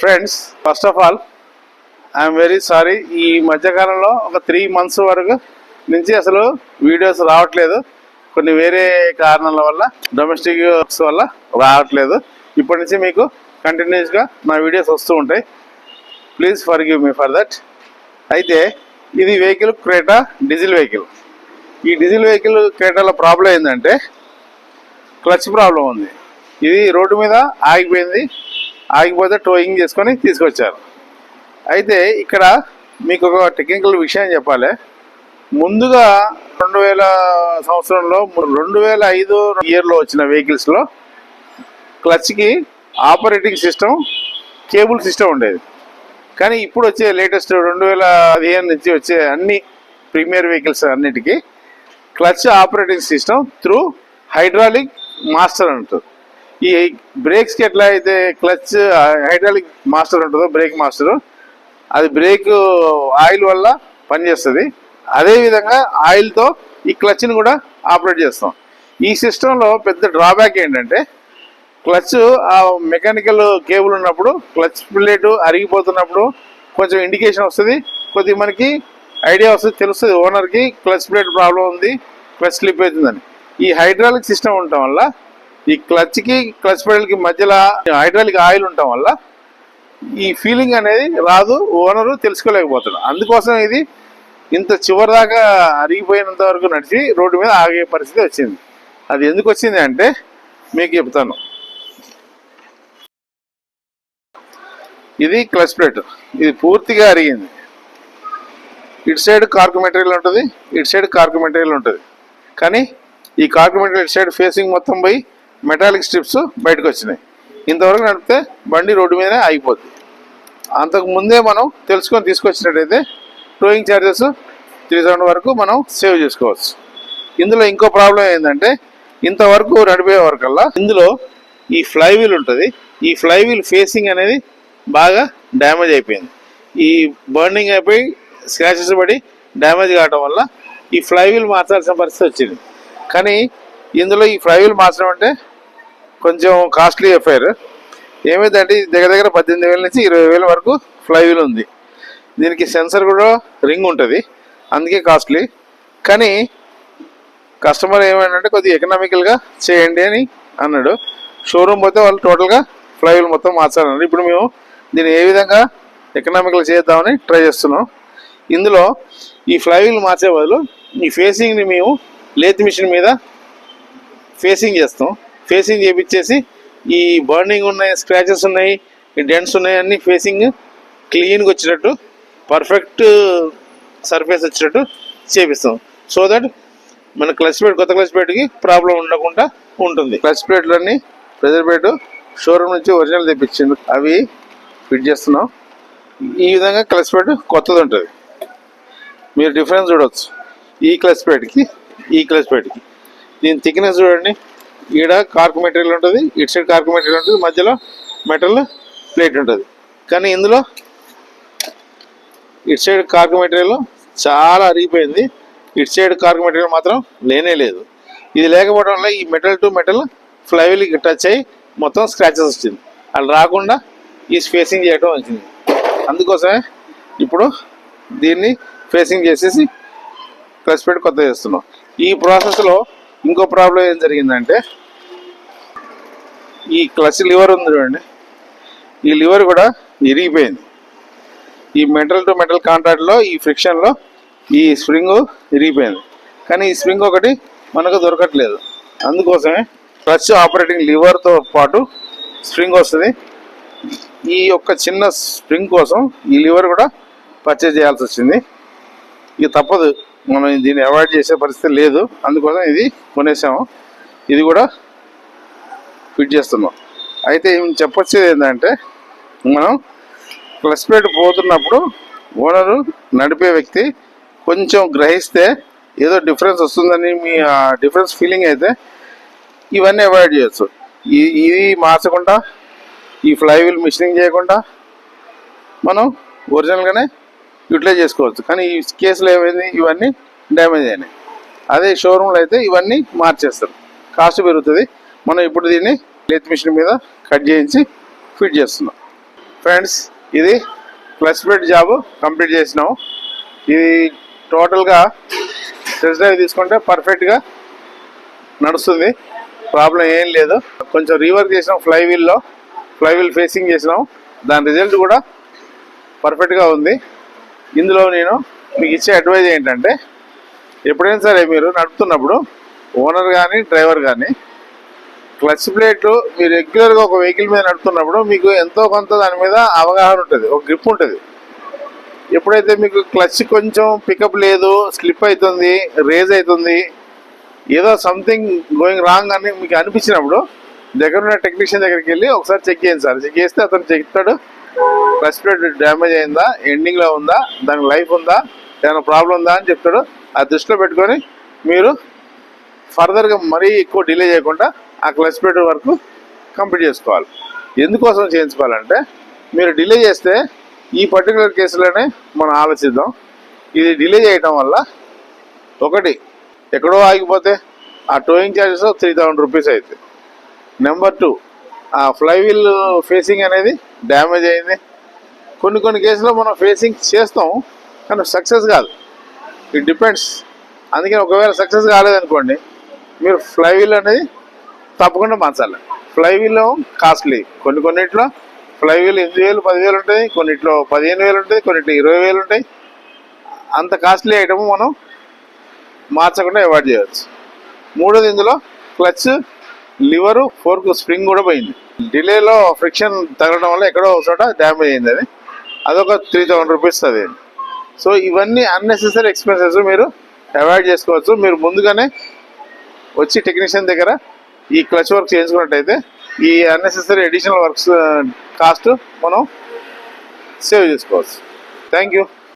Friends, first of all I'm very sorry. ఈ మధ్యకాలంలో ఒక 3 months వరకు నుంచి అసలు వీడియోస్ రావట్లేదు. కొన్ని వేరే కారణాల వల్ల, డొమెస్టిక్ వర్క్స్ వల్ల రావట్లేదు. ఇప్పటి నుంచి మీకు కంటిన్యూస్గా నా వీడియోస్ వస్తూ ఉంటాయి. Please forgive me for that. అయితే ఇది వెహికల్ క్రేటా, డీజిల్ వెహికల్. ఈ డీజిల్ వెహికల్ క్రేటాలో ప్రాబ్లం ఏంటంటే క్లచ్ ప్రాబ్లం ఉంది. ఇది రోడ్డు మీద ఆగిపోయింది. ఆగిపోతే టోయింగ్ చేసుకొని తీసుకొచ్చారు. అయితే ఇక్కడ మీకు ఒక టెక్నికల్ విషయం చెప్పాలి. ముందుగా 2000 సంవత్సరంలో 2005 ఇయర్లో వచ్చిన వెహికల్స్లో క్లచ్కి ఆపరేటింగ్ సిస్టమ్ కేబుల్ సిస్టమ్ ఉండేది. కానీ ఇప్పుడు వచ్చే లేటెస్ట్ 2015 నుంచి వచ్చే అన్ని ప్రీమియర్ వెహికల్స్ అన్నిటికీ clutch operating system through hydraulic master అంటారు. ఈ బ్రేక్స్కి ఎట్లా అయితే క్లచ్ హైడ్రాలిక్ మాస్టర్ ఉంటుందో, బ్రేక్ మాస్టర్, అది బ్రేక్ ఆయిల్ వల్ల పనిచేస్తుంది. అదేవిధంగా ఆయిల్తో ఈ క్లచ్ని కూడా ఆపరేట్ చేస్తాం. ఈ సిస్టంలో పెద్ద డ్రాబ్యాక్ ఏంటంటే క్లచ్ ఆ మెకానికల్ కేబుల్ ఉన్నప్పుడు క్లచ్ ప్లేటు అరిగిపోతున్నప్పుడు కొంచెం ఇండికేషన్ వస్తుంది, కొద్దిగా మనకి ఐడియా వస్తుంది, తెలుస్తుంది ఓనర్కి క్లచ్ ప్లేట్ ప్రాబ్లం ఉంది, క్లచ్ స్లిప్ అవుతుందని. ఈ హైడ్రాలిక్ సిస్టమ్ ఉండటం వల్ల ఈ క్లచ్కి క్లచ్ పెడల్కి మధ్యలో హైడ్రాలిక్ ఆయిల్ ఉండటం వల్ల ఈ ఫీలింగ్ అనేది రాదు, ఓనరు తెలుసుకోలేకపోతాడు. అందుకోసం ఇది ఇంత చివరి దాకా అరిగిపోయినంత వరకు నడిచి రోడ్డు మీద ఆగే పరిస్థితి వచ్చింది. అది ఎందుకు వచ్చింది అంటే మీకు చెప్తాను. ఇది క్లచ్ ప్లేట్, ఇది పూర్తిగా అరిగింది. ఇటు సైడ్ కార్క్ మెటీరియల్ ఉంటుంది, ఇటు సైడ్ కార్క్ మెటీరియల్ ఉంటుంది. కానీ ఈ కార్క్ మెటీరియల్ ఇటు సైడ్ ఫేసింగ్ మొత్తం పోయి మెటాలిక్ స్ట్రిప్స్ బయటకు వచ్చినాయి. ఇంతవరకు నడిపితే బండి రోడ్డు మీదనే ఆగిపోద్ది. అంతకు ముందే మనం తెలుసుకొని తీసుకొచ్చినట్టయితే టోయింగ్ ఛార్జెస్ 3,000 వరకు మనం సేవ్ చేసుకోవచ్చు. ఇందులో ఇంకో ప్రాబ్లం ఏంటంటే ఇంతవరకు నడిపే వరకల్లా ఇందులో ఈ ఫ్లైవీల్ ఉంటుంది. ఈ ఫ్లైవీల్ ఫేసింగ్ అనేది బాగా డ్యామేజ్ అయిపోయింది. ఈ బర్నింగ్ అయిపోయి స్క్రాచెస్ పడి డ్యామేజ్ కావడం వల్ల ఈ ఫ్లైవీల్ మార్చాల్సిన పరిస్థితి వచ్చింది. కానీ ఇందులో ఈ ఫ్లైవీల్ మార్చడం అంటే కొంచెం కాస్ట్లీ అఫైర్. ఏమైందంటే దగ్గర దగ్గర 18,000 నుంచి 20,000 వరకు ఫ్లైవీల్ ఉంది. దీనికి సెన్సర్ కూడా రింగ్ ఉంటుంది, అందుకే కాస్ట్లీ. కానీ కస్టమర్ ఏమైందంటే కొద్దిగా ఎకనామికల్గా చేయండి అని అన్నాడు. షోరూమ్ పోతే వాళ్ళు టోటల్గా ఫ్లైవీల్ మొత్తం మార్చాలన్నారు. ఇప్పుడు మేము దీన్ని ఏ విధంగా ఎకనామికల్ చేద్దామని ట్రై చేస్తున్నాం. ఇందులో ఈ ఫ్లైవీల్ మార్చే బదులు ఈ ఫేసింగ్ని మేము లేత్ మిషన్ మీద ఫేసింగ్ చేస్తాం. ఫేసింగ్ చేపించేసి ఈ బర్నింగ్ ఉన్నాయి, స్క్రాచెస్ ఉన్నాయి, ఈ డెంట్స్ ఉన్నాయి, అన్ని ఫేసింగ్ క్లీన్గా వచ్చినట్టు, పర్ఫెక్ట్ సర్ఫేస్ వచ్చినట్టు చేపిస్తాం. సో దట్ మన క్లచ్ ప్లేట్, కొత్త క్లచ్ ప్లేట్కి ప్రాబ్లం ఉండకుండా ఉంటుంది. క్లచ్ ప్లేట్లన్నీ ప్రెజర్ ప్లేట్ షోరూమ్ నుంచి ఒరిజినల్ తెప్పించింది, అవి ఫిట్ చేస్తున్నాం. ఈ విధంగా క్లచ్ ప్లేట్ కొత్తది ఉంటుంది. మీరు డిఫరెన్స్ చూడవచ్చు ఈ క్లచ్ ప్లేట్కి, ఈ క్లచ్ ప్లేట్కి. దీని థిక్నెస్ చూడండి. ఈడ కార్క్ మెటీరియల్ ఉంటుంది, ఇటు సైడ్ కార్క్ మెటీరియల్ ఉంటుంది, మధ్యలో మెటల్ ప్లేట్ ఉంటుంది. కానీ ఇందులో ఇటు సైడ్ కార్క్ మెటీరియల్ చాలా అరిగిపోయింది, ఇటు సైడ్ కార్క్ మెటీరియల్ మాత్రం లేనే లేదు. ఇది లేకపోవడం వల్ల ఈ మెటల్ టు మెటల్ ఫ్లైవీల్కి టచ్ అయ్యి మొత్తం స్క్రాచెస్ వచ్చింది. అలా రాకుండా ఈ ఫేసింగ్ చేయడం వచ్చింది. అందుకోసమే ఇప్పుడు దీన్ని ఫేసింగ్ చేసేసి క్లచ్ ప్లేట్ కొత్త చేస్తున్నాం. ఈ ప్రాసెస్లో ఇంకో ప్రాబ్లం ఏం జరిగిందంటే ఈ క్లచ్ లివర్ ఉంది చూడండి, ఈ లివర్ కూడా ఇరిగిపోయింది. ఈ మెటల్ టు మెటల్ కాంటాక్ట్లో ఈ ఫ్రిక్షన్లో ఈ స్ప్రింగ్ ఇరిగిపోయింది. కానీ ఈ స్ప్రింగ్ ఒకటి మనకు దొరకట్లేదు. అందుకోసమే క్లచ్ ఆపరేటింగ్ లివర్తో పాటు స్ప్రింగ్ వస్తుంది. ఈ యొక్క చిన్న స్ప్రింగ్ కోసం ఈ లివర్ కూడా పర్చేజ్ చేయాల్సి వచ్చింది. ఇది తప్పదు, మనం దీన్ని అవాయిడ్ చేసే పరిస్థితి లేదు. అందుకోసం ఇది కొనేసాము, ఇది కూడా ఫిట్ చేస్తున్నాం. అయితే చెప్పొచ్చేది ఏంటంటే మనం క్లచ్ ప్లేట్ పోతున్నప్పుడు ఓనరు, నడిపే వ్యక్తి కొంచెం గ్రహిస్తే ఏదో డిఫరెన్స్ వస్తుందని మీ డిఫరెన్స్ ఫీలింగ్ అయితే ఇవన్నీ అవాయిడ్ చేయొచ్చు. ఇది మార్చకుండా, ఈ ఫ్లైవీల్ మిషనింగ్ చేయకుండా మనం ఒరిజినల్గానే యూటిలైజ్ చేసుకోవచ్చు. కానీ ఈ కేసులో ఏమైంది, ఇవన్నీ డ్యామేజ్ అయినాయి. అదే షోరూమ్లో అయితే ఇవన్నీ మార్చేస్తారు, కాస్ట్ పెరుగుతుంది. మనం ఇప్పుడు దీన్ని లేత్ మిషన్ మీద కట్ చేయించి ఫిట్ చేస్తున్నాం. ఫ్రెండ్స్, ఇది క్లచ్ ప్లేట్ జాబ్ కంప్లీట్ చేసినాం. ఇది టోటల్గా టెస్ట్ డ్రైవ్ తీసుకుంటే పర్ఫెక్ట్గా నడుస్తుంది, ప్రాబ్లం ఏం లేదు. కొంచెం రీవర్క్ చేసినాం, ఫ్లై వీల్ ఫేసింగ్ చేసినాం, దాని రిజల్ట్ కూడా పర్ఫెక్ట్గా ఉంది. ఇందులో నేను మీకు ఇచ్చే అడ్వైజ్ ఏంటంటే, ఎప్పుడైనా సరే మీరు నడుపుతున్నప్పుడు ఓనర్ కానీ డ్రైవర్ కానీ క్లచ్ ప్లేట్లు మీరు రెగ్యులర్గా ఒక వెహికల్ మీద నడుపుతున్నప్పుడు మీకు ఎంతో కొంత దాని మీద అవగాహన ఉంటుంది, ఒక గ్రిప్ ఉంటుంది. ఎప్పుడైతే మీకు క్లచ్ కొంచెం పికప్ లేదు, స్లిప్ అవుతుంది, రేజ్ అవుతుంది, ఏదో సంథింగ్ గోయింగ్ రాంగ్ అని మీకు అనిపించినప్పుడు దగ్గర ఉన్న టెక్నీషియన్ దగ్గరికి వెళ్ళి ఒకసారి చెక్ చేయండి సార్. చెక్ చేస్తే అతను చెప్తాడు క్లచ్ ప్లేట్ డ్యామేజ్ అయిందా, ఎండింగ్లో ఉందా, దానికి లైఫ్ ఉందా, ఏమైనా ప్రాబ్లం ఉందా అని చెప్తాడు. ఆ దృష్టిలో పెట్టుకొని మీరు ఫర్దర్గా మరీ ఎక్కువ డిలే చేయకుండా ఆ క్లచ్ ప్లేట్ వరకు కంప్లీట్ చేసుకోవాలి. ఎందుకోసం చేయించుకోవాలంటే, మీరు డిలే చేస్తే ఈ పర్టికులర్ కేసులోనే మనం ఆలోచిద్దాం. ఇది డిలే చేయటం వల్ల ఒకటి ఎక్కడో ఆగిపోతే ఆ టోయింగ్ ఛార్జెస్ 3000 రూపీస్ అవుతాయి. నెంబర్ 2, ఆ ఫ్లై వీల్ ఫేసింగ్ అనేది డ్యామేజ్ అయింది. కొన్ని కేసులో మనం ఫేసింగ్ చేస్తాం కానీ సక్సెస్ కాదు, ఇట్ డిపెండ్స్. అందుకని ఒకవేళ సక్సెస్ కాలేదనుకోండి, మీరు ఫ్లై వీల్ అనేది తప్పకుండా మార్చాలి. ఫ్లై వీల్ కాస్ట్లీ, కొన్నిట్లో ఫ్లై వీల్ 8,000 10,000 ఉంటాయి, కొన్నిట్లో 15,000 ఉంటాయి, కొన్నిట్లో 20,000 ఉంటాయి. అంత కాస్ట్లీ ఐటమ్ మనం మార్చకుండా అవాయిడ్ చేయవచ్చు. మూడోది, ఇందులో క్లచ్, లివరు, ఫోర్క్, స్ప్రింగ్ కూడా పోయింది. డిలేలో ఫ్రిక్షన్ తగలడం వల్ల ఎక్కడో ఒక చోట డ్యామేజ్ అయింది. అదొక 3000 రూపీస్ అది. సో ఇవన్నీ అన్నెసెసరీ ఎక్స్పెన్సెస్ మీరు అవాయిడ్ చేసుకోవచ్చు. మీరు ముందుగానే వచ్చి టెక్నీషియన్ దగ్గర ఈ క్లచ్ వర్క్ చేయించుకున్నట్టయితే ఈ అన్నెసెసరీ అడిషనల్ వర్క్స్ కాస్ట్ మనం సేవ్ చేసుకోవచ్చు. Thank you.